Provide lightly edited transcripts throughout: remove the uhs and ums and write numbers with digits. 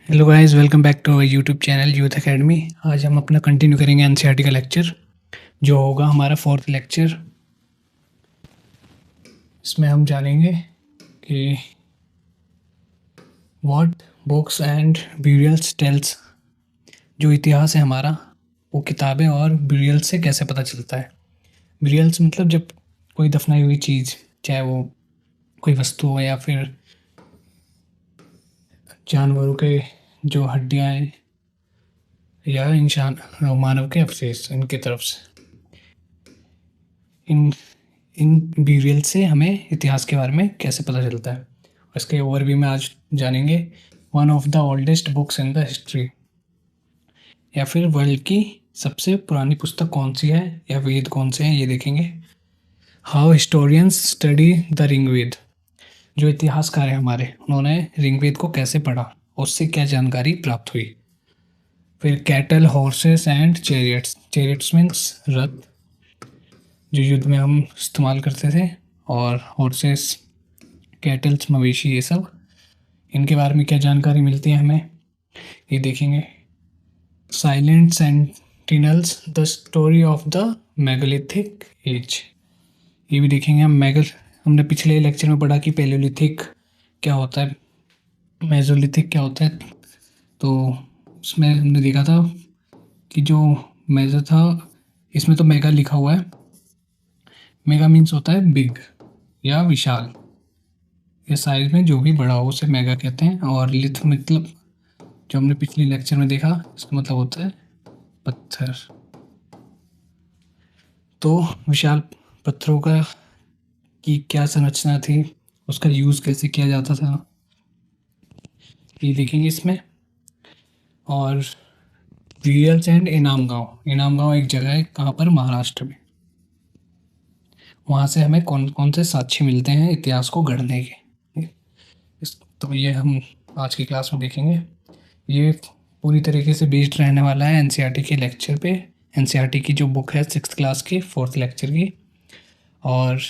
Hello guys, welcome back to our YouTube channel youth academy. आज हम अपना continue करेंगे एनसीईआरटी का लेक्चर, जो होगा हमारा फोर्थ लेक्चर। इसमें हम जानेंगे कि what books and burials tell. जो इतिहास है हमारा, वो किताबें और ब्यूरियल्स से कैसे पता चलता है। ब्यूरियल्स मतलब जब कोई दफनाई हुई चीज़, चाहे वो कोई वस्तु हो या फिर जानवरों के जो हड्डियाँ हैं या इंसान मानव के अवशेष, इनकी तरफ से इन इन ब्यूरियल से हमें इतिहास के बारे में कैसे पता चलता है। इसके ओवरव्यू में आज जानेंगे one of the oldest books in the history, या फिर वर्ल्ड की सबसे पुरानी पुस्तक कौन सी है या वेद कौन से हैं, ये देखेंगे। How historians study the Rigveda. जो इतिहासकार हैं हमारे, उन्होंने ऋग्वेद को कैसे पढ़ा, उससे क्या जानकारी प्राप्त हुई। फिर cattle, horses and chariots. Chariots means रथ, जो युद्ध में हम इस्तेमाल करते थे, और हॉर्सेस कैटल्स मवेशी, ये सब, इनके बारे में क्या जानकारी मिलती है हमें, ये देखेंगे। Silent sentinels, the story of the megalithic age, ये भी देखेंगे हम। हमने पिछले लेक्चर में पढ़ा कि पैलियोलिथिक क्या होता है, मेसोलिथिक क्या होता है। तो उसमें हमने देखा था कि जो मेजर था, इसमें तो मेगा लिखा हुआ है। मेगा मीन्स होता है बिग या विशाल, ये साइज में जो भी बड़ा हो उसे मेगा कहते हैं। और लिथ मतलब, जो हमने पिछले लेक्चर में देखा, इसका मतलब होता है पत्थर। तो विशाल पत्थरों का की क्या संरचना थी, उसका यूज़ कैसे किया जाता था, ये देखेंगे इसमें। और ब्यूरियल्स एंड इनाम गांव। इनाम गांव एक जगह है, कहाँ पर, महाराष्ट्र में। वहाँ से हमें कौन कौन से साक्ष्य मिलते हैं इतिहास को गढ़ने के। तो ये हम आज की क्लास में देखेंगे। ये पूरी तरीके से बेस्ड रहने वाला है एनसीईआरटी के लेक्चर पे। एनसीईआरटी की जो बुक है 6th क्लास की 4th लेक्चर की, और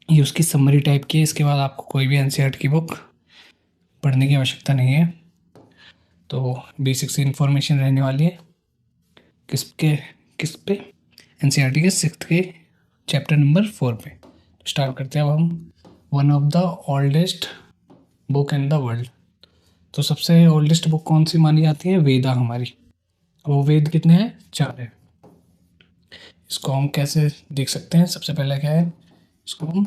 ये उसकी समरी टाइप की है। इसके बाद आपको कोई भी एनसीईआरटी की बुक पढ़ने की आवश्यकता नहीं है। तो बेसिक सी इन्फॉर्मेशन रहने वाली है किस पे, एनसीईआरटी के 6th के चैप्टर नंबर 4 पे। स्टार्ट करते हैं अब हम। One of the oldest book in the world. तो सबसे ओल्डेस्ट बुक कौन सी मानी जाती है, वेदा हमारी। वो वेद कितने हैं, 4 है। इसको हम कैसे देख सकते हैं, सबसे पहले क्या है, इसको हम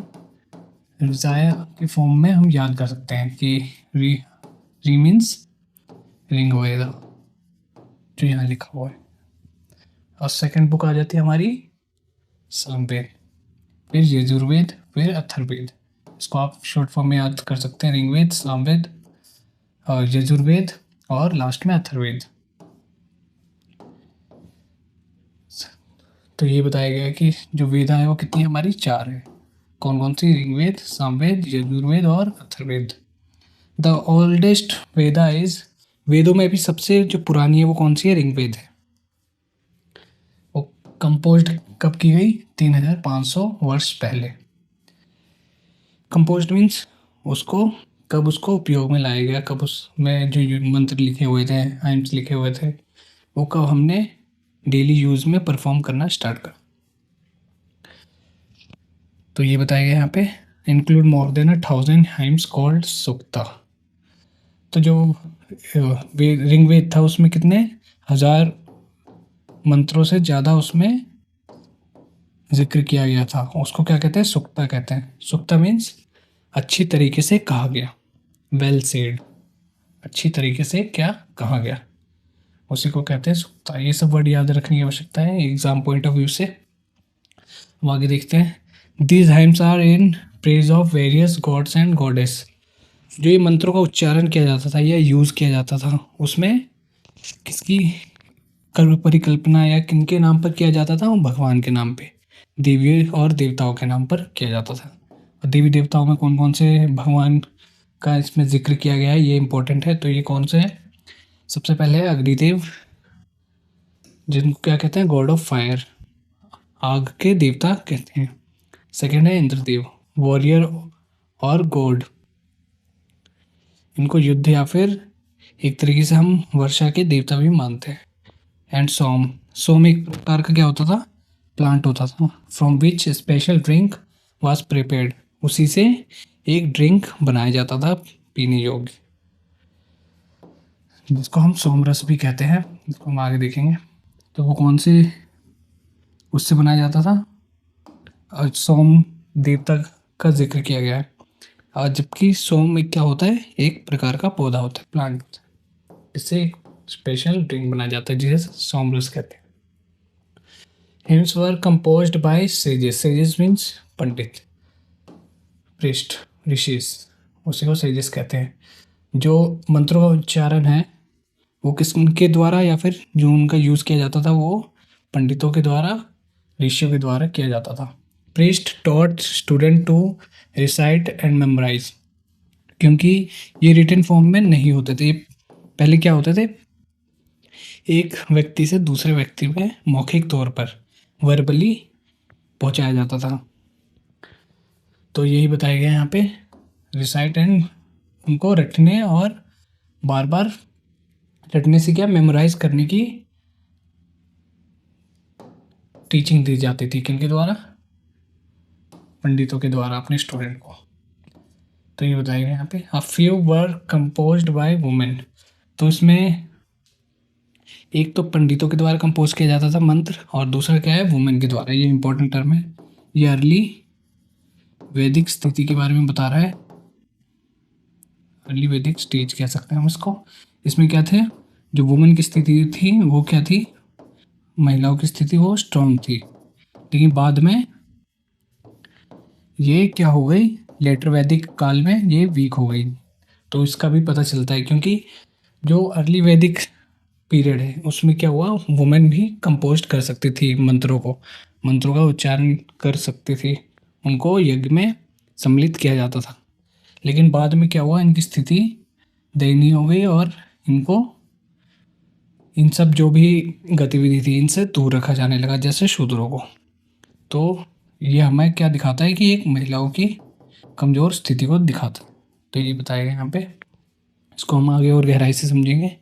रिजाया के फॉर्म में हम याद कर सकते हैं कि री मीन्स रिंग वेदा, जो यहाँ लिखा हुआ है। और सेकंड बुक आ जाती है हमारी सामवेद, फिर यजुर्वेद, फिर अथर्ववेद। इसको आप शॉर्ट फॉर्म में याद कर सकते हैं, ऋग्वेद, सामवेद, यजुर्वेद, और लास्ट में अथर्ववेद। तो ये बताया गया है कि जो वेदा है वो कितनी हमारी 4 है। कौन कौन सी, ऋग्वेद, सामवेद, यजुर्वेद और Atharvaveda. The oldest Veda is, वेदों में भी सबसे जो पुरानी है वो कौन सी है, ऋग्वेद है। वो कंपोज्ड कब की गई, 3500 वर्ष पहले। कंपोज्ड मीन्स उसको कब उसको उपयोग में लाया गया, कब उसमें जो मंत्र लिखे हुए थे, हाइम्स लिखे हुए थे, वो कब हमने डेली यूज़ में परफॉर्म करना स्टार्ट कर। तो ये बताया गया यहाँ पे, include more than 1000 hymns called sukta. तो जो ऋग्वेद था उसमें कितने 1000 मंत्रों से ज़्यादा उसमें जिक्र किया गया था, उसको क्या कहते हैं, सुक्ता कहते हैं। सुक्ता मीन्स अच्छी तरीके से कहा गया, वेल सेड, अच्छी तरीके से क्या कहा गया, उसी को कहते हैं सुक्ता। ये सब वर्ड याद रखने की आवश्यकता है एग्जाम पॉइंट ऑफ व्यू से। हम आगे देखते हैं। These hymns are in praise of various gods and goddess. जो ये मंत्रों का उच्चारण किया जाता था या यूज़ किया जाता था, उसमें किसकी परिकल्पना या किनके नाम पर किया जाता था, वो भगवान के नाम पे, देवी और देवताओं के नाम पर किया जाता था। और देवी देवताओं में कौन कौन से भगवान का इसमें जिक्र किया गया है, ये इंपॉर्टेंट है। तो ये कौन से हैं, सबसे पहले है अग्निदेव, जिनको क्या कहते हैं, गॉड ऑफ फायर, आग के देवता कहते हैं। सेकंड है इंद्रदेव, वॉरियर और गॉड, इनको युद्ध या फिर एक तरीके से हम वर्षा के देवता भी मानते हैं। एंड सोम, सोम एक प्रकार का क्या होता था, प्लांट होता था। From which special drink was prepared, उसी से एक ड्रिंक बनाया जाता था पीने योग्य, जिसको हम सोमरस भी कहते हैं, जिसको हम आगे देखेंगे। तो वो कौन से उससे बनाया जाता था, और सोम देवता का जिक्र किया गया है। और जबकि सोम एक क्या होता है, एक प्रकार का पौधा होता है, प्लांट होता है। इससे एक स्पेशल ड्रिंक बनाया जाता है जिसे सोमरस कहते हैं। Hymns were composed by sages, sages means pandit, priest, rishis, उसी को सेजेस कहते हैं। जो मंत्रों का उच्चारण है वो किसके द्वारा, या फिर जो उनका यूज़ किया जाता था वो पंडितों के द्वारा, ऋषियों के द्वारा किया जाता था। Priest taught student to recite and memorise, क्योंकि ये रिटन फॉर्म में नहीं होते थे। पहले क्या होते थे, एक व्यक्ति से दूसरे व्यक्ति में मौखिक तौर पर वर्बली पहुंचाया जाता था। तो यही बताया गया यहाँ पे, रिसाइट एंड, उनको रटने और बार बार रटने से क्या, मेमोराइज करने की टीचिंग दी जाती थी, किनके द्वारा, पंडितों के द्वारा अपने स्टूडेंट को। तो ये बताया गया यहाँ पे, a few were composed by women. तो इसमें एक तो पंडितों के द्वारा कंपोज किया जाता था मंत्र, और दूसरा क्या है, वुमेन के द्वारा। ये इंपॉर्टेंट टर्म है, ये अर्ली वैदिक स्थिति के बारे में बता रहा है। अर्ली वैदिक स्टेज कह सकते हैं हम इसको। इसमें क्या थे, जो वुमेन की स्थिति थी वो क्या थी, महिलाओं की स्थिति वो स्ट्रांग थी, लेकिन बाद में ये क्या हो गई, लेटर वैदिक काल में ये वीक हो गई। तो इसका भी पता चलता है, क्योंकि जो अर्ली वैदिक पीरियड है उसमें क्या हुआ, वुमेन भी कंपोज कर सकती थी मंत्रों को, मंत्रों का उच्चारण कर सकती थी, उनको यज्ञ में सम्मिलित किया जाता था। लेकिन बाद में क्या हुआ, इनकी स्थिति दयनीय हो गई और इनको इन सब जो भी गतिविधि थी इनसे दूर रखा जाने लगा, जैसे शूद्रों को। तो ये हमें क्या दिखाता है कि एक महिलाओं की कमज़ोर स्थिति को दिखाता है। तो ये बताया गया यहाँ पे, इसको हम आगे और गहराई से समझेंगे।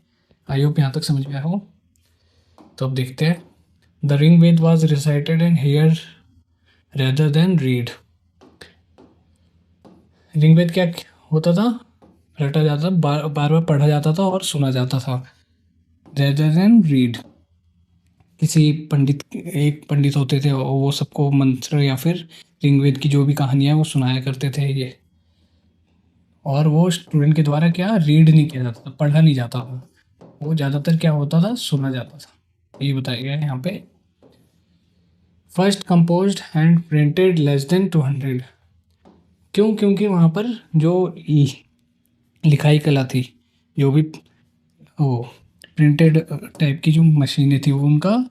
आई होप यहाँ तक समझ में आया हो। तो अब देखते हैं, the Rigveda was recited and heard rather than read. Rigveda क्या होता था, रटा जाता, बार बार पढ़ा जाता था और सुना जाता था, रेदर देन रीड। किसी पंडित, एक पंडित होते थे और वो सबको मंत्र या फिर ऋग्वेद की जो भी कहानियाँ वो सुनाया करते थे ये, और वो स्टूडेंट के द्वारा क्या, रीड नहीं किया जाता था, पढ़ा नहीं जाता था, वो ज़्यादातर क्या होता था, सुना जाता था। ये बताया गया है यहाँ पे। First composed and printed less than 200। क्यों, क्योंकि वहाँ पर जो लिखाई कला थी, जो भी वो प्रिंटेड टाइप की जो मशीनें थी वो उनका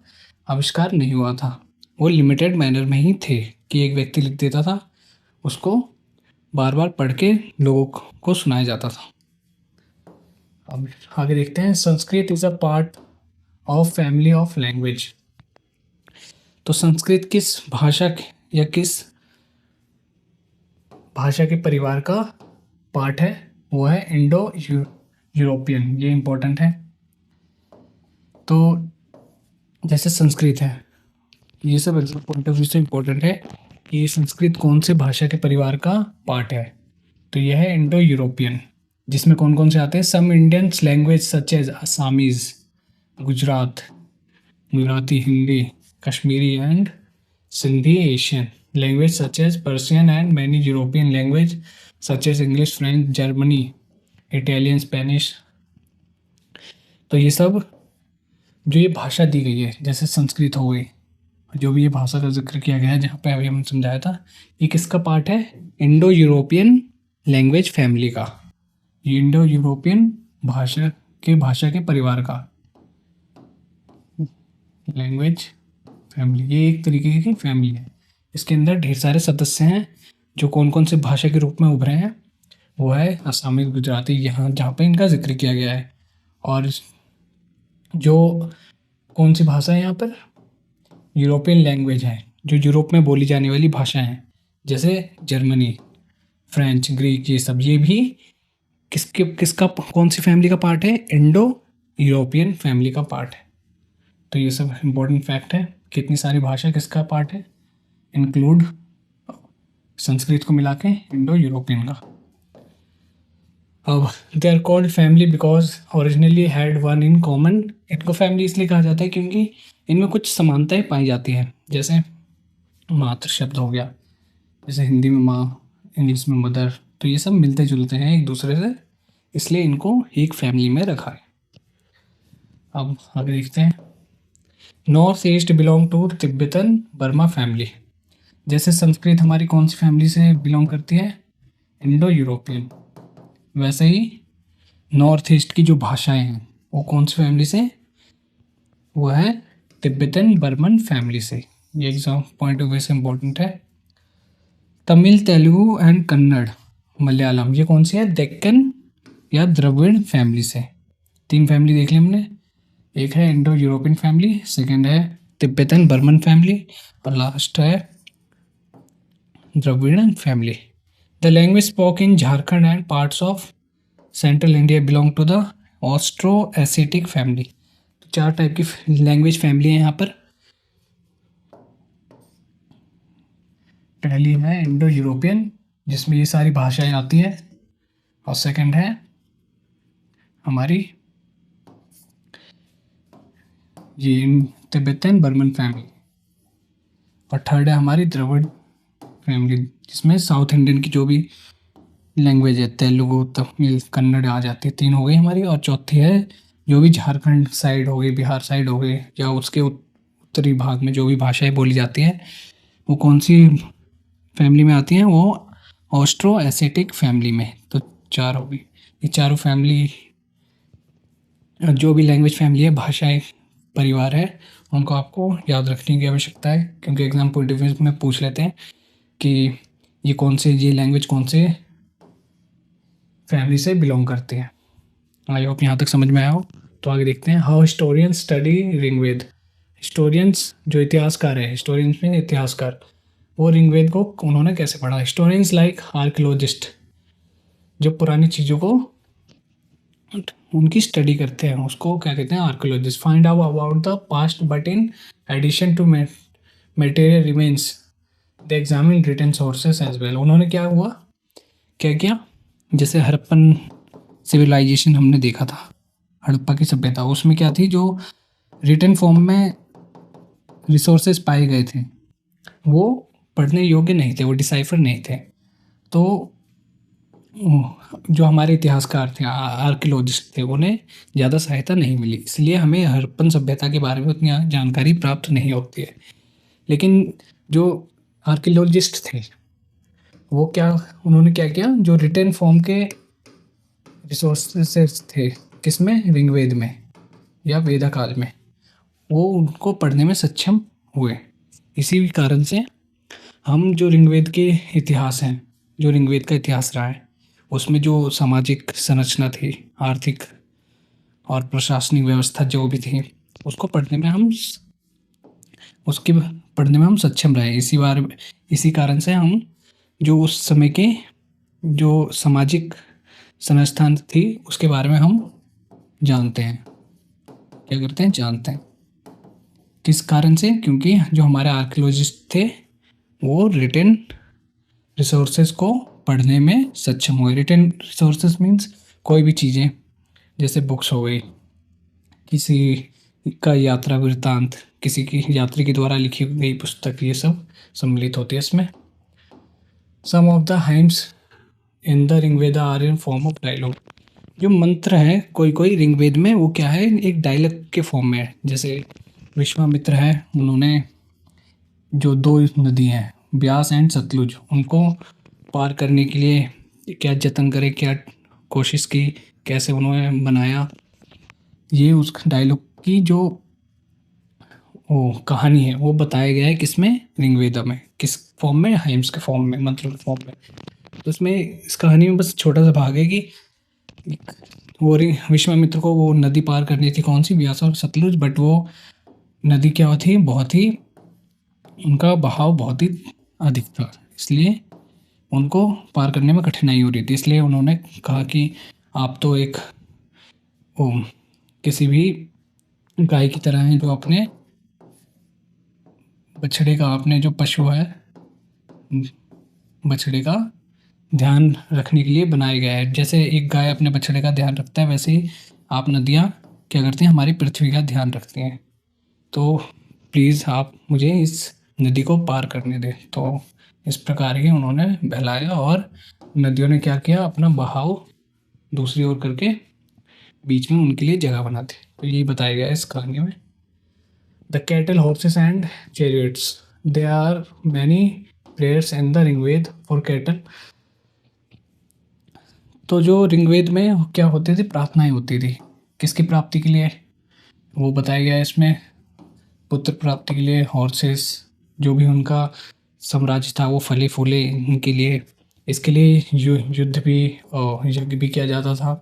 आविष्कार नहीं हुआ था, वो लिमिटेड मैनर में ही थे कि एक व्यक्ति लिख देता था, उसको बार बार पढ़ के लोगों को सुनाया जाता था। अब आगे देखते हैं, Sanskrit is a part of family of language. तो संस्कृत किस भाषा या किस भाषा के परिवार का पार्ट है, वो है इंडो यूरोपियन। ये इम्पोर्टेंट है। तो जैसे संस्कृत है, ये सब पॉइंट ऑफ व्यू से इम्पोर्टेंट है कि ये संस्कृत कौन से भाषा के परिवार का पार्ट है। तो यह है इंडो यूरोपियन, जिसमें कौन कौन से आते हैं, some Indian language such as Assamese, Gujarati, Hindi, Kashmiri and Sindhi, Asian language such as Persian and many European language such as English, French, Germany, Italian, Spanish. तो ये सब जो ये भाषा दी गई है, जैसे संस्कृत हो गई, जो भी ये भाषा का जिक्र किया गया है जहाँ पे अभी हम समझाया था, ये किसका पार्ट है, इंडो यूरोपियन लैंग्वेज फैमिली का। ये इंडो यूरोपियन भाषा के परिवार का लैंग्वेज फैमिली, ये एक तरीके की फैमिली है। इसके अंदर ढेर सारे सदस्य हैं, जो कौन कौन से भाषा के रूप में उभरे हैं, वो है असमी, गुजराती, यहाँ जहाँ पे इनका जिक्र किया गया है। और जो कौन सी भाषा है यहाँ पर, यूरोपियन लैंग्वेज है, जो यूरोप में बोली जाने वाली भाषा हैं, जैसे जर्मनी, फ्रेंच, ग्रीक, ये सब, ये भी किसका कौन सी फैमिली का पार्ट है? इंडो यूरोपियन फैमिली का पार्ट है। तो ये सब इम्पोर्टेंट फैक्ट है। कितनी सारी भाषा किसका पार्ट है? इंक्लूड संस्कृत को मिला के इंडो यूरोपियन का। अब they are called family because originally had one in common. इनको फैमिली इसलिए कहा जाता है क्योंकि इनमें कुछ समानताएं पाई जाती हैं। जैसे मातृ शब्द हो गया, जैसे हिंदी में माँ, इंग्लिश में मदर, तो ये सब मिलते जुलते हैं एक दूसरे से, इसलिए इनको एक फैमिली में रखा है। अब आगे देखते हैं। North east belong to Tibetan Burma family. जैसे संस्कृत हमारी कौन सी फैमिली से बिलोंग करती है? Indo European. वैसे ही नॉर्थ ईस्ट की जो भाषाएं हैं वो कौन सी फैमिली से? वो है तिब्बतन बर्मन फैमिली से। ये एग्जाम पॉइंट ऑफ व्यू से इम्पोर्टेंट है। तमिल, तेलुगु एंड कन्नड़, मलयालम, ये कौन सी है? डेक्कन या द्रविड़ फैमिली से। 3 फैमिली देख ली हमने। एक है इंडो यूरोपियन फैमिली, सेकंड है तिब्बतन बर्मन फैमिली, और लास्ट है Dravid family. The language spoke in Jharkhand and parts of central India belong to the Austro Asiatic family. 4 type की लैंग्वेज फैमिली है यहाँ पर। पहली है इंडो यूरोपियन, जिसमें ये सारी भाषाएं आती हैं, और सेकंड है हमारी ये तिब्बतन बर्मन फैमिली, और थर्ड है हमारी द्रविड़ फैमिली, जिसमें साउथ इंडियन की जो भी लैंग्वेज है, तेलुगु, तमिल, कन्नड़ आ जाती है। 3 हो गई हमारी। और चौथी है जो भी झारखंड साइड हो गई, बिहार साइड हो गई, या उसके उत्तरी भाग में जो भी भाषाएं बोली जाती हैं, वो कौन सी फैमिली में आती हैं? वो ऑस्ट्रो एसिटिक फैमिली में। तो 4 हो गई। ये चारों फैमिली, जो भी लैंग्वेज फैमिली है, भाषाएं परिवार है, उनको आपको याद रखने की आवश्यकता है, क्योंकि एग्जाम पॉइंट ऑफ व्यू में पूछ लेते हैं कि ये लैंग्वेज कौन से फैमिली से बिलोंग करती है। आई होप यहाँ तक समझ में आया हो। तो आगे देखते हैं। How historians study Rigveda. Historians जो इतिहासकार है, हिस्टोरियंस में इतिहासकार, वो ऋग्वेद को उन्होंने कैसे पढ़ा? हिस्टोरियंस लाइक आर्कियोलॉजिस्ट, जो पुरानी चीज़ों को उनकी स्टडी करते हैं, उसको क्या कहते हैं? Archaeologist. Find out about the past but in addition to material remains the examine written sources as well. उन्होंने क्या किया? जैसे हड़प्पन सिविलाइजेशन हमने देखा था, हड़प्पा की सभ्यता, उसमें क्या थी? जो रिटन फॉर्म में रिसोर्सेज पाए गए थे वो पढ़ने योग्य नहीं थे, वो डिसाइफर नहीं थे। तो जो हमारे इतिहासकार थे, आर्कियोलॉजिस्ट थे, उन्हें ज़्यादा सहायता नहीं मिली, इसलिए हमें हड़प्पन सभ्यता के बारे में उतनी जानकारी प्राप्त नहीं होती है। लेकिन जो आर्कियोलॉजिस्ट थे वो उन्होंने क्या किया? जो रिटन फॉर्म के रिसोर्सेस थे, किसमें? ऋग्वेद में या वेदा काल में, वो उनको पढ़ने में सक्षम हुए। इसी कारण से हम जो ऋग्वेद के इतिहास हैं, जो ऋग्वेद का इतिहास रहा है, उसमें जो सामाजिक संरचना थी, आर्थिक और प्रशासनिक व्यवस्था जो भी थी, उसको पढ़ने में हम सक्षम रहे। इसी कारण से हम जो उस समय के जो सामाजिक संस्थान थी उसके बारे में हम जानते हैं। क्या करते हैं? जानते हैं। किस कारण से? क्योंकि जो हमारे आर्कियोलॉजिस्ट थे वो रिटन रिसोर्सेज को पढ़ने में सक्षम हुए। रिटन रिसोर्सेज मीन्स कोई भी चीज़ें, जैसे बुक्स हो गई, किसी का यात्रा वृत्तांत, किसी की यात्री के द्वारा लिखी गई पुस्तक, ये सब सम्मिलित होती है इसमें। Some of the hymns in the Rigveda are in form of dialogue. जो मंत्र है कोई ऋग्वेद में, वो क्या है? एक डायलॉग के फॉर्म में है। जैसे विश्वामित्र है, उन्होंने जो 2 नदी हैं, ब्यास एंड सतलुज, उनको पार करने के लिए क्या जतन करे, क्या कोशिश की, कैसे उन्होंने बनाया, ये उस डायलॉग की जो वो कहानी है वो बताया गया है किसमें? ऋग्वेद में। किस फॉर्म में? हाइम्स के फॉर्म में, मंत्र के फॉर्म में। तो इसमें इस कहानी में बस छोटा सा भाग है कि वो विश्वामित्र को वो नदी पार करनी थी, कौन सी? ब्यास और सतलुज। बट वो नदी क्या थी? उनका बहाव बहुत ही अधिक था, इसलिए उनको पार करने में कठिनाई हो रही थी। इसलिए उन्होंने कहा कि आप तो एक ओ, किसी भी गाय की तरह हैं जो अपने बछड़े का, अपने जो पशु है बछड़े का ध्यान रखने के लिए बनाया गया है। जैसे एक गाय अपने बछड़े का ध्यान रखता है, वैसे ही आप नदियाँ क्या करती हैं, हमारी पृथ्वी का ध्यान रखती हैं। तो प्लीज़ आप मुझे इस नदी को पार करने दें। तो इस प्रकार ही उन्होंने बहलाया और नदियों ने क्या किया, अपना बहाव दूसरी ओर करके बीच में उनके लिए जगह बना दी। तो यही बताया गया है इस कहानी में। The cattle, horses and chariots, they are many prayers in the Rigveda for cattle. तो जो ऋग्वेद में क्या होती थी, प्रार्थनाएं होती थी, किसकी प्राप्ति के लिए, वो बताया गया है इसमें। पुत्र प्राप्ति के लिए, हॉर्सेस, जो भी उनका साम्राज्य था वो फले फूले इनके लिए। इसके लिए युद्ध भी और यज्ञ भी किया जाता था।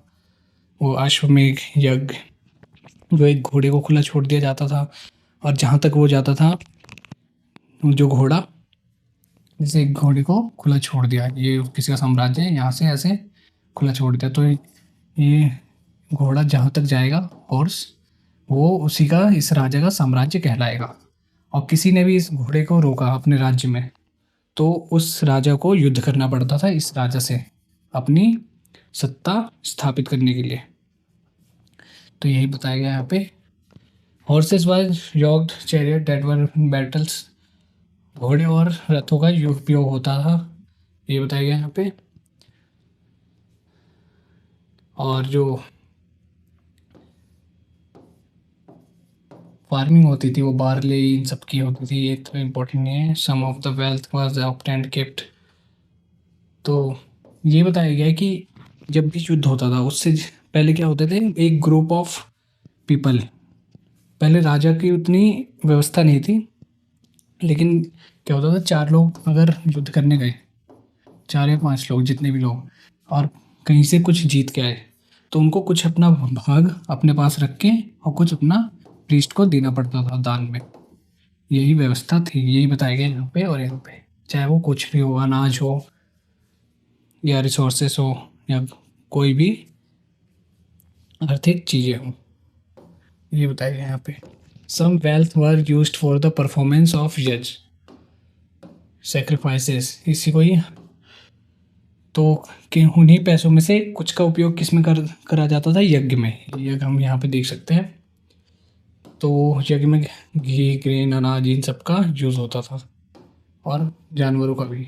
वो अश्वमेध यज्ञ, जो एक घोड़े को खुला छोड़ दिया जाता था और जहाँ तक वो जाता था, जो घोड़ा, जैसे एक घोड़े को खुला छोड़ दिया, ये किसी का साम्राज्य है, यहाँ से ऐसे खुला छोड़ दिया, तो ये घोड़ा जहाँ तक जाएगा, हॉर्स, वो उसी का, इस राजा का साम्राज्य कहलाएगा। और किसी ने भी इस घोड़े को रोका अपने राज्य में, तो उस राजा को युद्ध करना पड़ता था इस राजा से, अपनी सत्ता स्थापित करने के लिए। तो यही बताया गया यहाँ पे। Horses were yoked chariot that were battles, घोड़े और रथों का उपयोग होता था, ये बताया गया यहाँ पे। और जो फार्मिंग होती थी वो बार्ले इन सब की होती थी, ये तो इम्पोर्टेंट नहीं है। Some of the wealth was obtained kept. तो ये बताया गया है कि जब भी युद्ध होता था उससे पहले क्या होते थे, एक ग्रुप ऑफ पीपल, पहले राजा की उतनी व्यवस्था नहीं थी, लेकिन क्या होता था, 4 लोग अगर युद्ध करने गए, 4 या 5 लोग, जितने भी लोग, और कहीं से कुछ जीत के आए, तो उनको कुछ अपना भाग अपने पास रख के और कुछ अपना प्रीस्ट को देना पड़ता था दान में। यही व्यवस्था थी, यही बताया गया यहाँ पे। और यहाँ पे चाहे वो कुछ भी हो, अनाज हो या रिसोर्सेस हो या कोई भी आर्थिक चीज़ें हों, ये बताया गया यहाँ पे। Some wealth were used for the performance of जज सेक्रीफाइसेस, इसी को ही। तो कि उन्हीं पैसों में से कुछ का उपयोग किस में करा जाता था, यज्ञ में। यज्ञ हम यहाँ पे देख सकते हैं। तो यज्ञ में घी, ग्रेन, अनाज, इन सब का यूज़ होता था, और जानवरों का भी।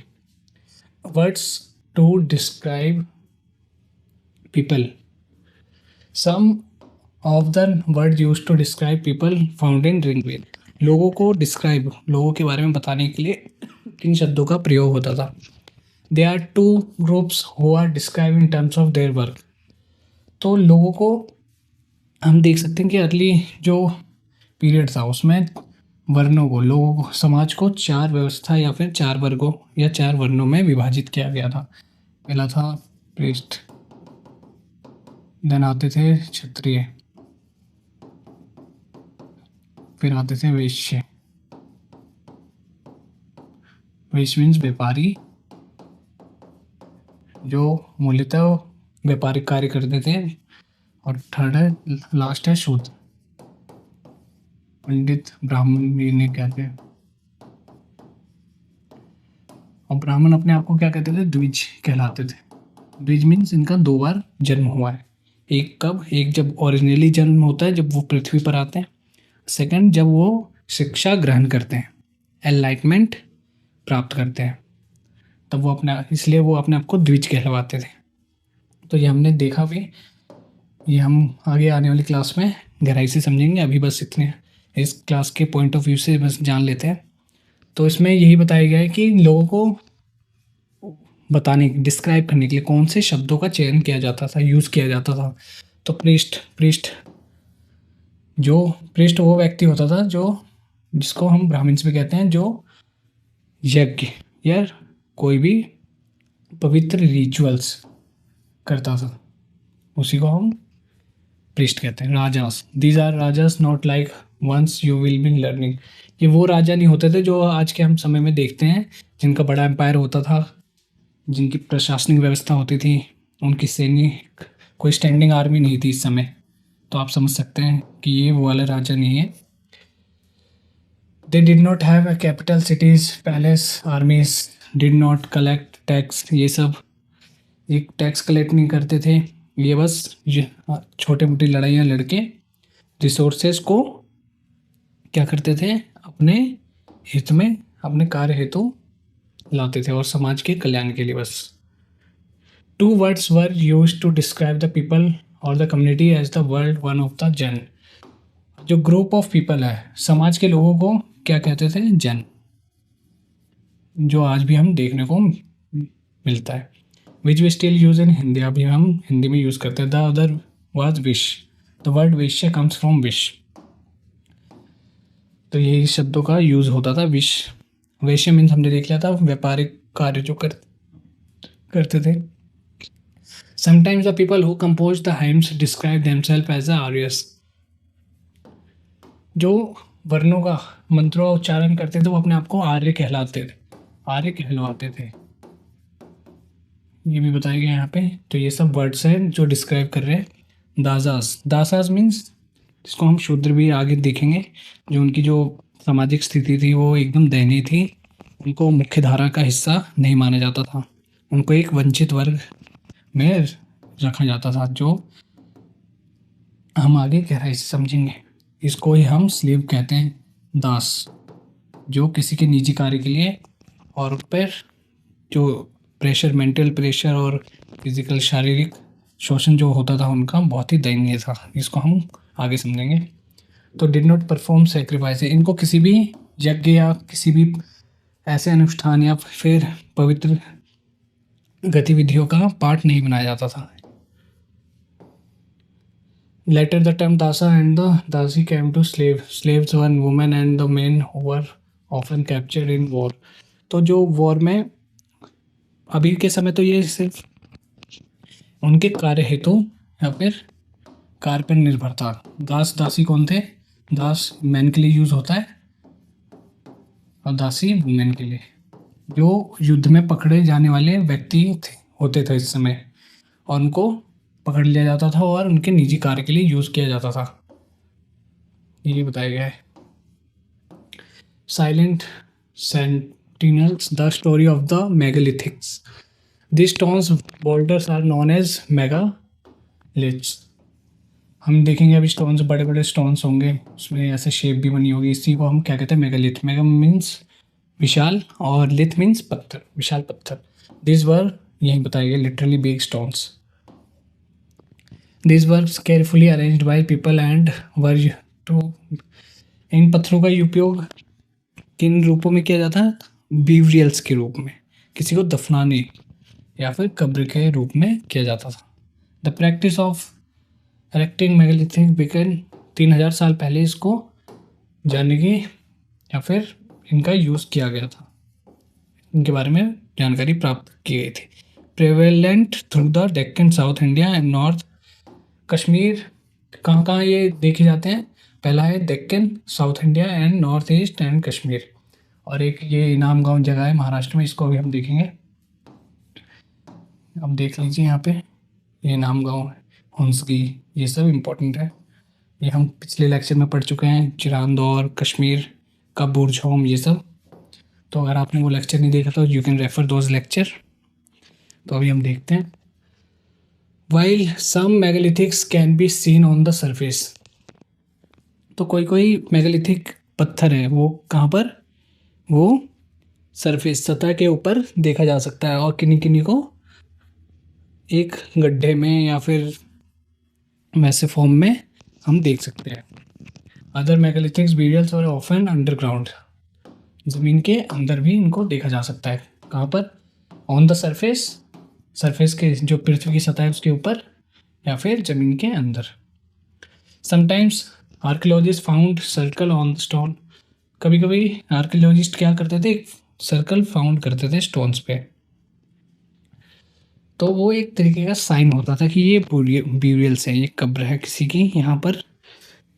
Words to describe people, some of the word use to describe people found in Rigveda. लोगों को डिस्क्राइब, लोगों के बारे में बताने के लिए किन शब्दों का प्रयोग होता था। They are 2 groups who are describe in terms of their work. तो लोगों को हम देख सकते हैं कि अर्ली जो पीरियड था उसमें वर्णों को, लोगों को, समाज को 4 व्यवस्था या फिर 4 वर्गों या 4 वर्णों में विभाजित किया गया था। पहला था प्रीस्ट, देन आते थे क्षत्रिय, फिर आते थे वैश्य, वैश्य मीन्स व्यापारी, जो मूल्यतः व्यापारिक कार्य करते थे। और थर्ड है, लास्ट है शूद्र, पंडित, ब्राह्मण भी इन्हें कहते हैं। और ब्राह्मण अपने आप को क्या कहते थे, द्विज कहलाते थे। द्विज मीन्स इनका 2 बार जन्म हुआ है। एक कब, एक जब ओरिजिनली जन्म होता है जब वो पृथ्वी पर आते हैं, सेकंड जब वो शिक्षा ग्रहण करते हैं, एनलाइटमेंट प्राप्त करते हैं, तब वो अपना, इसलिए वो अपने आप को द्विज कहलवाते थे। तो ये हमने देखा भी, ये हम आगे आने वाली क्लास में गहराई से समझेंगे। अभी बस इतने इस क्लास के पॉइंट ऑफ व्यू से बस जान लेते हैं। तो इसमें यही बताया गया है कि लोगों को बताने, डिस्क्राइब करने के लिए कौन से शब्दों का चयन किया जाता था, यूज़ किया जाता था। तो प्रीस्ट वो व्यक्ति होता था जो, जिसको हम ब्राह्मण्स भी कहते हैं, जो यज्ञ या कोई भी पवित्र रिचुअल्स करता था, उसी को हम प्रीस्ट कहते हैं। Rajas, these are rajas not like ones you will be learning. ये वो राजा नहीं होते थे जो आज के हम समय में देखते हैं, जिनका बड़ा एम्पायर होता था, जिनकी प्रशासनिक व्यवस्था होती थी, उनकी सैनिक कोई स्टैंडिंग आर्मी नहीं थी इस समय, तो आप समझ सकते हैं कि ये वो वाला राजा नहीं है। They did not have a capital cities, palace, आर्मीज, did not collect tax, ये सब एक टैक्स कलेक्ट नहीं करते थे। ये बस छोटे मोटी लड़ाइयाँ लड़के रिसोर्सेज को क्या करते थे, अपने हित में, अपने कार्य हेतु लाते थे और समाज के कल्याण के लिए बस। Two words were use to describe the people और the community as the world one of the jan. जो ग्रुप ऑफ पीपल है, समाज के लोगों को क्या कहते थे, जन, जो आज भी हम देखने को मिलता है। Which we still use in Hindi, अभी हम हिंदी में यूज करते हैं। The other was vish, the word vish comes from vish, तो यही शब्दों का यूज होता था। विश, वैश्य मीन्स हमने देख लिया था, व्यापारिक कार्य जो करते थे। Sometimes the people who compose the hymns describe themselves as the Aryas. जो वर्णों का मंत्रों का उच्चारण करते थे वो अपने आप को आर्य कहलाते थे, आर्य कहलवाते थे, ये भी बताया गया यहाँ पे। तो ये सब वर्ड्स हैं जो डिस्क्राइब कर रहे हैं। दासास, दासास मीन्स जिसको हम शूद्र भी आगे देखेंगे, जो उनकी जो सामाजिक स्थिति थी वो एकदम दयनीय थी, उनको मुख्य धारा का हिस्सा नहीं माना जाता था, उनको एक वंचित वर्ग में रखा जाता था, जो हम आगे गहराई से समझेंगे। इसको ही हम स्लेव कहते हैं, दास, जो किसी के निजी कार्य के लिए और उन पर जो प्रेशर, मेंटल प्रेशर और फिजिकल शारीरिक शोषण जो होता था उनका बहुत ही दयनीय था, इसको हम आगे समझेंगे। तो डिड नॉट परफॉर्म सेक्रीफाइस, इनको किसी भी यज्ञ या किसी भी ऐसे अनुष्ठान या फिर पवित्र गतिविधियों का पार्ट नहीं बनाया जाता था। Later the term dasa and the dasi came to slave. Slaves were women and the men who were often captured in war. तो जो वॉर में अभी के समय तो ये सिर्फ उनके कार्य हेतु या फिर कार्य पर निर्भर था। दास दासी कौन थे, दास मैन के लिए यूज होता है और दासी वुमेन के लिए। जो युद्ध में पकड़े जाने वाले व्यक्ति होते थे इस समय, और उनको पकड़ लिया जाता था और उनके निजी कार्य के लिए यूज किया जाता था, ये बताया गया है। Silent sentinels, the story of the megalithics. This stones boulders are known as megaliths. हम देखेंगे अभी स्टोन्स, बड़े बड़े स्टोन्स होंगे, उसमें ऐसे शेप भी बनी होगी, इसी को हम क्या कहते हैं, मेगालिथ। मेगा मीन्स विशाल और लिथ मीन्स पत्थर, विशाल पत्थर। दिस वर, यही बताया गया, literally big stones. These were carefully arranged by people and were to, इन पत्थरों का उपयोग किन रूपों में किया जाता है, ब्यूरियल्स के रूप में, किसी को दफनाने या फिर कब्र के रूप में किया जाता था। The practice of erecting megalithic began, 3000 साल पहले इसको जानने की या फिर इनका यूज़ किया गया था, इनके बारे में जानकारी प्राप्त की गई थी। Prevalent through the Deccan, south India and north Kashmir. कहाँ कहाँ ये देखे जाते हैं, पहला है Deccan, south India and north east and Kashmir, और एक ये इनाम गांव जगह है महाराष्ट्र में, इसको भी हम देखेंगे। अब देख लीजिए यहाँ पे, ये इनाम गांव है, हुंसगी, ये सब इम्पोर्टेंट है, ये हम पिछले लेक्चर में पढ़ चुके हैं, चिरांदौर, कश्मीर का बुरझोम, ये सब। तो अगर आपने वो लेक्चर नहीं देखा तो you can refer those lecture. तो अभी हम देखते हैं। While some megalithics can be seen on the surface, तो कोई कोई मेगालिथिक पत्थर है वो कहाँ पर, वो सरफेस, सतह के ऊपर देखा जा सकता है, और किन्हीं किन्हीं को एक गड्ढे में या फिर वैसे फॉर्म में हम देख सकते हैं। अदर मेगालिथिक्स ब्यूरियल्स और ऑफन अंडरग्राउंड, ज़मीन के अंदर भी इनको देखा जा सकता है। कहाँ पर, ऑन द सरफेस, सरफेस के जो पृथ्वी की सतह है उसके ऊपर, या फिर ज़मीन के अंदर। Sometimes archaeologist found circle on the stone, कभी कभी आर्कियोलॉजिस्ट क्या करते थे, सर्कल फाउंड करते थे स्टोन्स पे, तो वो एक तरीके का साइन होता था कि ये ब्यूरियल्स है, ये कब्र है किसी की, यहाँ पर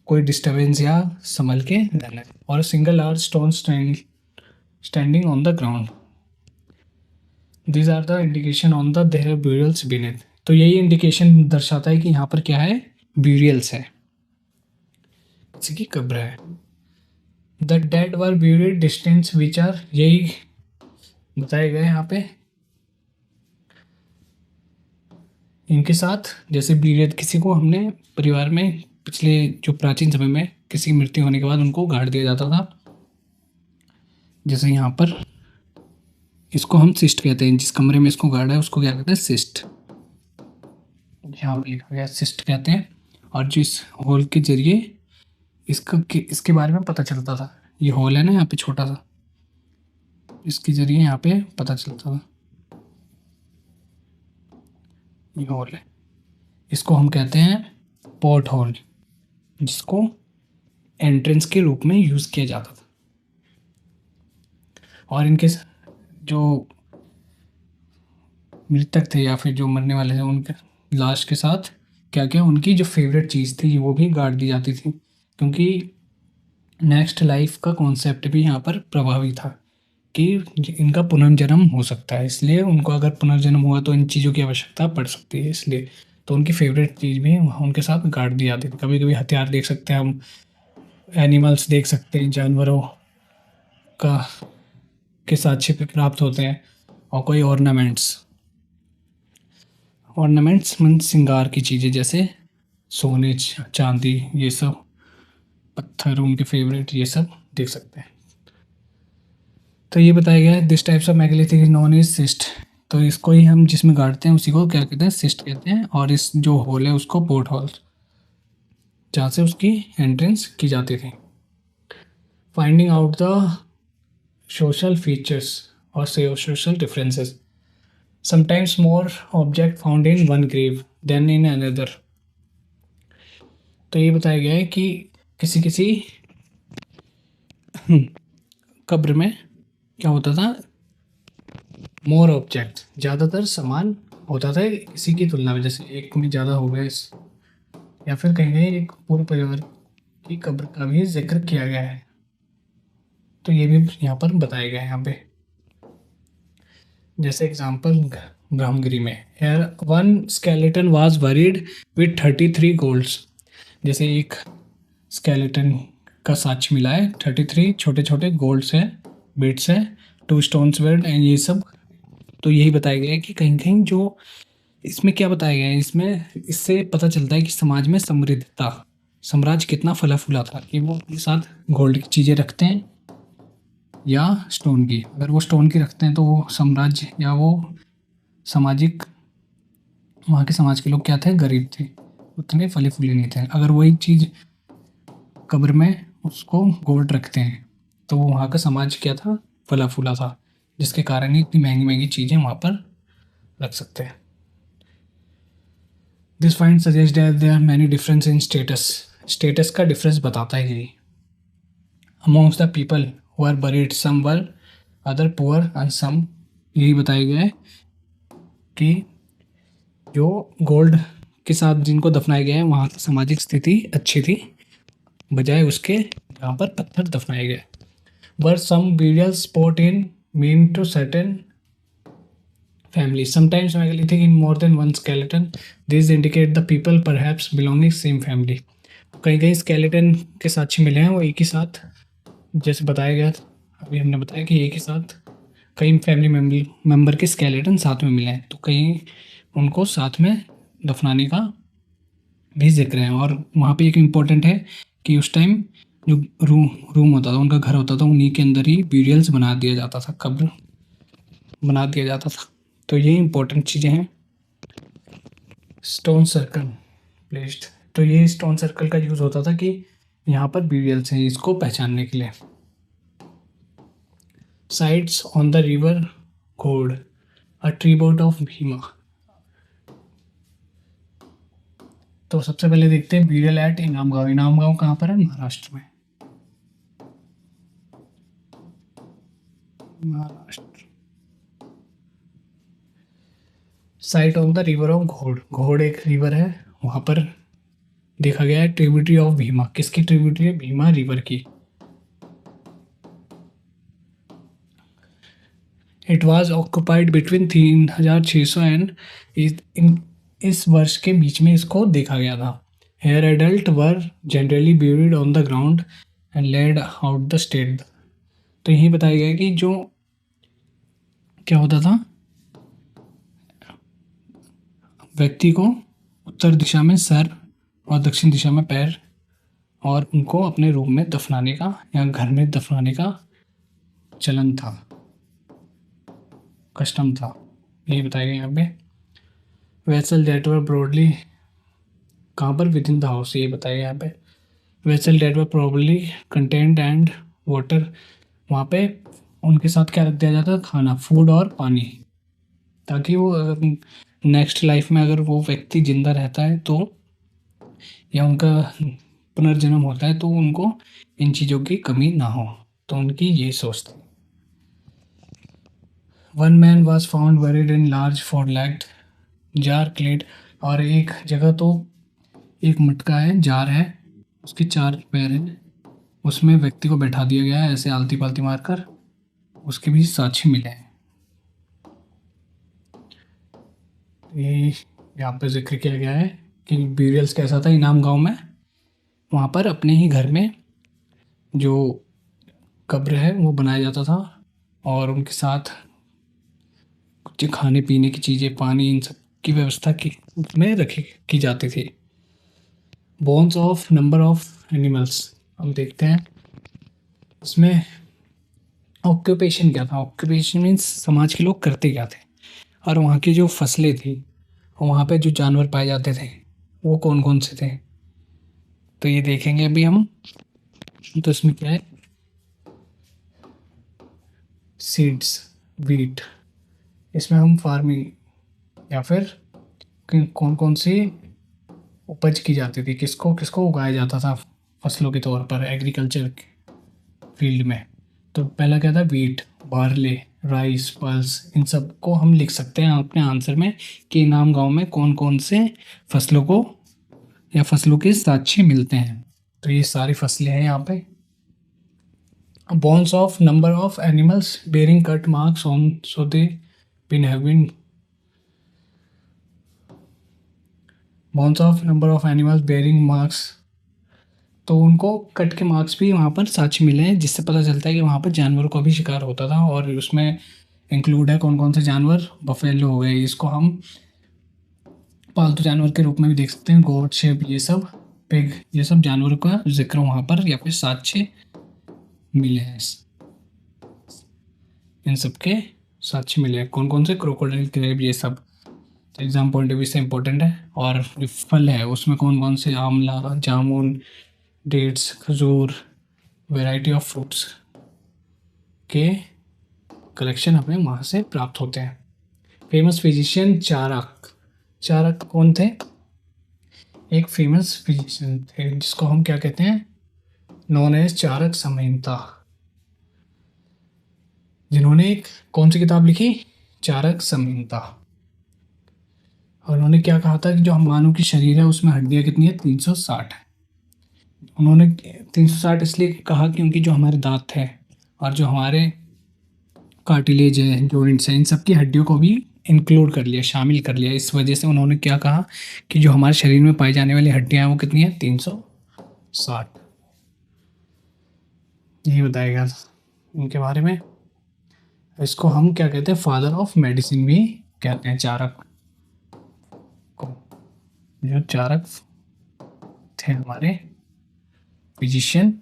कोई डिस्टर्बेंस या संभल के रहना है। और single large stone standing on the ground, these are the indication on the their burials beneath, तो यही इंडिकेशन दर्शाता है कि यहाँ पर क्या है, ब्यूरियल्स है, किसी की कब्र है। The dead were buried distance which are, यही बताए गए यहाँ पे इनके साथ। जैसे ब्यूरियड, किसी को हमने परिवार में पिछले जो प्राचीन समय में किसी की मृत्यु होने के बाद उनको गाड़ दिया जाता था, जैसे यहाँ पर इसको हम सिस्ट कहते हैं, जिस कमरे में इसको गाड़ा है उसको क्या कहते हैं, सिस्ट, यहाँ पे लिखा गया सिस्ट कहते हैं। और जो इस होल के जरिए इसके बारे में पता चलता था, ये होल है ना यहाँ पे छोटा सा, इसके जरिए यहाँ पे पता चलता था, ये होल है, इसको हम कहते हैं पोर्ट होल, जिसको एंट्रेंस के रूप में यूज़ किया जाता था। और इनके जो मृतक थे या फिर जो मरने वाले थे, उनके लाश के साथ क्या क्या उनकी जो फेवरेट चीज़ थी वो भी गाड़ दी जाती थी, क्योंकि नेक्स्ट लाइफ का कॉन्सेप्ट भी यहाँ पर प्रभावी था कि इनका पुनर्जन्म हो सकता है, इसलिए उनको अगर पुनर्जन्म हुआ तो इन चीज़ों की आवश्यकता पड़ सकती है, इसलिए तो उनकी फेवरेट चीज़ भी उनके साथ गाड़ दी जाती थी। कभी कभी हथियार देख सकते हैं हम, एनिमल्स देख सकते हैं, जानवरों का के साक्ष्य पे प्राप्त होते हैं, और कोई ऑर्नामेंट्स, ऑर्नामेंट्स मीन श्रृंगार की चीज़ें, जैसे सोने चांदी, ये सब पत्थर उनके फेवरेट, ये सब देख सकते हैं। तो ये बताया गया है this types of megalithic is known as cist, तो इसको ही हम जिसमें गाड़ते हैं उसी को क्या कहते हैं, सिस्ट कहते हैं। और इस जो होल है उसको पोर्ट होल, जहाँ से उसकी एंट्रेंस की जाती थी। Finding out the social features और social differences, sometimes more object found in one grave than in another. तो ये बताया गया है कि किसी किसी कब्र में क्या होता था, मोर ऑब्जेक्ट, ज़्यादातर सामान होता था किसी की तुलना में, जैसे एक में ज़्यादा हो गया या फिर कहीं कहीं एक पूरे परिवार की कब्र का भी जिक्र किया गया है, तो ये भी यहाँ पर बताया गया है यहाँ पे। जैसे एग्जाम्पल ब्रह्मगिरी में, here one skeleton was buried with 33 golds, जैसे एक स्केलेटन का साक्ष्य मिला है, 33 छोटे छोटे गोल्ड्स हैं, बिट्स हैं, 2 स्टोन्स वेड एंड ये सब। तो यही बताया गया है कि कहीं कहीं जो इसमें क्या बताया गया है, इसमें इससे पता चलता है कि समाज में समृद्धता, साम्राज्य कितना फला फूला था, कि वो अपने साथ गोल्ड की चीज़ें रखते हैं या स्टोन की। अगर वो स्टोन की रखते हैं तो वो साम्राज्य या वो सामाजिक, वहाँ के समाज के लोग क्या थे, गरीब थे, उतने फले फूले नहीं थे। अगर वही चीज़ कब्र में उसको गोल्ड रखते हैं तो वो वहाँ का समाज क्या था, फला फूला था, जिसके कारण ही इतनी महंगी महंगी चीज़ें वहाँ पर रख सकते हैं। This find suggest that there are many difference in status, status का डिफरेंस बताता है यही। Amongst the people who are buried, some were other poor and some, यही बताया गया है कि जो गोल्ड के साथ जिनको दफनाया गया है वहाँ की सामाजिक स्थिति अच्छी थी, बजाय उसके जहाँ पर पत्थर दफनाए गए। वर सम burial spot in mean to certain families, sometimes megalithic in more than one skeleton, these indicate the people perhaps belonging same family। कहीं कहीं स्केलेटन के साक्ष्य मिले हैं वो एक ही साथ, जैसे बताया गया अभी हमने बताया कि एक ही साथ कई फैमिली मेम्बर के स्केलेटन साथ में मिले हैं, तो कहीं उनको साथ में दफनाने का भी जिक्र है। और वहाँ पे एक इम्पोर्टेंट है कि उस टाइम जो रूम होता था, उनका घर होता था, उन्हीं के अंदर ही ब्यूरियल्स बना दिया जाता था, कब्र बना दिया जाता था। तो ये इम्पोर्टेंट चीज़ें हैं। स्टोन सर्कल प्लेस्ड, तो ये स्टोन सर्कल का यूज़ होता था कि यहाँ पर ब्यूरियल्स हैं, इसको पहचानने के लिए। साइट्स ऑन द रिवर घोड़, अ ट्रिब्यूट ऑफ भीमा। तो सबसे पहले देखते हैं ब्यूरियल एट इनाम गांव। इनाम गांव कहाँ पर है, महाराष्ट्र में, Maharashtra. Site on the river of घोड़, घोड़ एक रिवर है, वहाँ पर देखा गया है ट्रिब्यूटरी ऑफ भीमा, किसकी ट्रिब्यूटरी है, भीमा रिवर की। It was occupied between 3600 and इस वर्ष के बीच में इसको देखा गया था। Here adult were generally buried on the ground and laid out the straight. तो यही बताया गया कि जो क्या होता था, व्यक्ति को उत्तर दिशा में सर और दक्षिण दिशा में पैर, और उनको अपने रूम में दफनाने का या घर में दफनाने का चलन था, कस्टम था। यही बताया गया यहाँ पे। वेसल डेट वर ब्रॉडली, कहाँ पर, विद इन द हाउस, ये बताया गया यहाँ पे। Vessel that were probably content and water, वहाँ पे उनके साथ क्या रख दिया जाता था, खाना, फूड और पानी, ताकि वो नेक्स्ट लाइफ में अगर वो व्यक्ति जिंदा रहता है तो, या उनका पुनर्जन्म होता है तो उनको इन चीज़ों की कमी ना हो। तो उनकी यही सोच थी। One man was found buried in large four legged jar clayed, और एक जगह तो एक मटका है, जार है, उसके 4 पैर हैं, उसमें व्यक्ति को बैठा दिया गया है ऐसे आलती पालती मारकर, उसके भी साक्ष्य मिले हैं। ये यहाँ पे जिक्र किया गया है कि ब्यूरियल्स कैसा था इनाम गांव में। वहाँ पर अपने ही घर में जो कब्र है वो बनाया जाता था, और उनके साथ कुछ खाने पीने की चीज़ें, पानी, इन सब की व्यवस्था में की जाती थी। Bones of number of animals, हम देखते हैं इसमें ऑक्यूपेशन क्या था। ऑक्यूपेशन मीन्स समाज के लोग करते क्या थे, और वहाँ की जो फसलें थी, और वहाँ पे जो जानवर पाए जाते थे वो कौन कौन से थे, तो ये देखेंगे अभी हम। तो इसमें क्या है, सीड्स, वीट, इसमें हम फार्मिंग या फिर कौन कौन सी उपज की जाती थी, किसको किसको उगाया जाता था फसलों के तौर पर एग्रीकल्चर फील्ड में। तो पहला क्या था, वीट, बार्ले, राइस, पल्स, इन सब को हम लिख सकते हैं अपने आंसर में कि इनाम गांव में कौन कौन से फसलों को या फसलों के साक्ष्य मिलते हैं। तो ये सारी फसलें हैं यहाँ पे। Bones of number of animals bearing cut marks on so they been have been, bones of number of animals bearing marks, तो उनको कट के मार्क्स भी वहाँ पर साक्ष्य मिले हैं, जिससे पता चलता है कि वहाँ पर जानवरों का भी शिकार होता था। और उसमें इंक्लूड है कौन कौन से जानवर, बफेलो हो गए, इसको हम पालतू जानवर के रूप में भी देख सकते हैं, गोट, शेप, ये सब, पिग, ये सब जानवरों का जिक्र वहाँ पर या फिर साक्ष्य मिले हैं। इन सब के साक्ष्य मिले हैं, कौन कौन से, क्रोकोडाइल, क्रेब, ये सब एग्जाम पॉइंट ऑफ व्यू से इम्पोर्टेंट है। और जो फल है उसमें कौन कौन से, आंवला, जामुन, डेट्स, खजूर, वैरायटी ऑफ फ्रूट्स के कलेक्शन हमें वहाँ से प्राप्त होते हैं। फेमस फिजिशियन चारक, चारक कौन थे, एक फेमस फिजिशियन थे जिसको हम क्या कहते हैं, नॉन एज चारक संहिता, जिन्होंने एक कौन सी किताब लिखी, चारक संहिता। और उन्होंने क्या कहा था कि जो हम मानव की शरीर है उसमें हड्डियाँ कितनी है, 360 है। उन्होंने 360 इसलिए कहा क्योंकि जो हमारे दांत है और जो हमारे कार्टिलेज है, जॉइंट्स हैं, इन सब की हड्डियों को भी इंक्लूड कर लिया, शामिल कर लिया। इस वजह से उन्होंने क्या कहा कि जो हमारे शरीर में पाई जाने वाली हड्डियाँ हैं वो कितनी है, 360। यही बताया गया था इनके बारे में। इसको हम क्या कहते हैं, फादर ऑफ मेडिसिन भी कहते हैं चारक को। जो चारक थे हमारे फिजिशियन,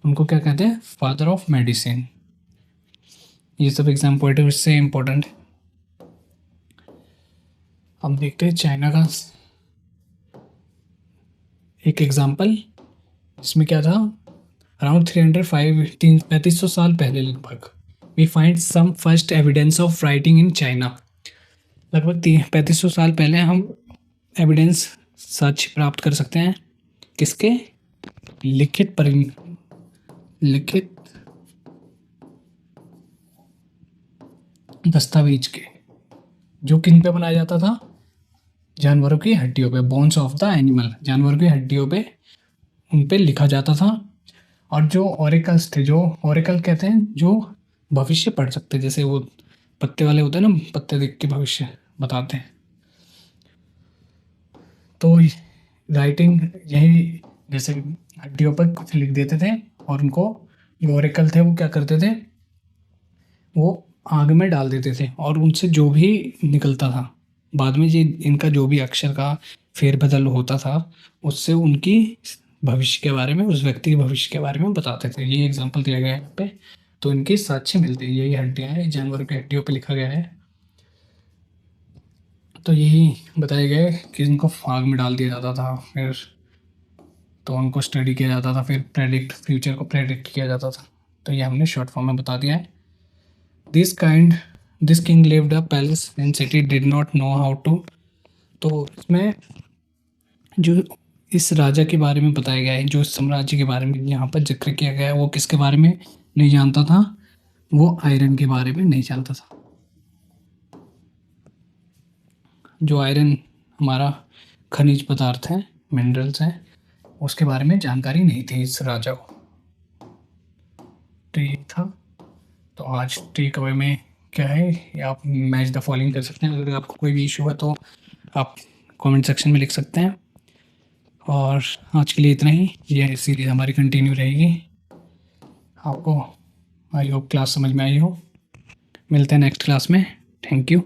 उनको क्या कहते हैं, फादर ऑफ मेडिसिन। ये सब एग्जाम पॉइंट ऑफ से इम्पोर्टेंट है। हम देखते हैं चाइना का एक एग्जाम्पल, इसमें क्या था, अराउंड 3500 साल पहले लगभग, we find some first evidence of writing in China. लगभग 3500 साल पहले हम एविडेंस, साक्ष्य प्राप्त कर सकते हैं, किसके, लिखित दस्तावेज के, जो किन पे बनाया जाता था, जानवरों की हड्डियों पे, बोन्स ऑफ द एनिमल, जानवरों की हड्डियों पे उन पे लिखा जाता था। और जो ऑरिकल्स थे, जो ऑरिकल कहते हैं जो भविष्य पढ़ सकते, जैसे वो पत्ते वाले होते हैं ना, पत्ते देख के भविष्य बताते हैं, तो राइटिंग यही, जैसे हड्डियों पर कुछ लिख देते थे और उनको जो ओरेकल थे वो क्या करते थे, वो आग में डाल देते थे और उनसे जो भी निकलता था बाद में, ये इनका जो भी अक्षर का फेरबदल होता था उससे उनकी भविष्य के बारे में, उस व्यक्ति के भविष्य के बारे में बताते थे। ये एग्जांपल दिया गया है यहाँ पे। तो इनकी साक्ष्य मिलती है, यही हड्डियाँ हैं, जानवरों की हड्डियों पे लिखा गया है। तो यही बताया गया है कि इनको आग में डाल दिया जाता था, फिर तो उनको स्टडी किया जाता था, फिर फ्यूचर को प्रेडिक्ट किया जाता था। तो ये हमने शॉर्ट फॉर्म में बता दिया है। This king lived a palace and city did not know how to. तो इसमें जो इस राजा के बारे में बताया गया है, जो इस साम्राज्य के बारे में यहाँ पर जिक्र किया गया है, वो किसके बारे में नहीं जानता था, वो आयरन के बारे में नहीं जानता था। जो आयरन हमारा खनिज पदार्थ है, मिनरल्स हैं, उसके बारे में जानकारी नहीं थी इस राजा को। तो ये था। तो आज टेक अवे में क्या है, ये आप मैच द फॉलोइंग कर सकते हैं। अगर आपको कोई भी इशू है तो आप कमेंट सेक्शन में लिख सकते हैं। और आज के लिए इतना ही, ये सीरीज़ हमारी कंटिन्यू रहेगी। आपको आई होप क्लास समझ में आई हो। मिलते हैं नेक्स्ट क्लास में। Thank you.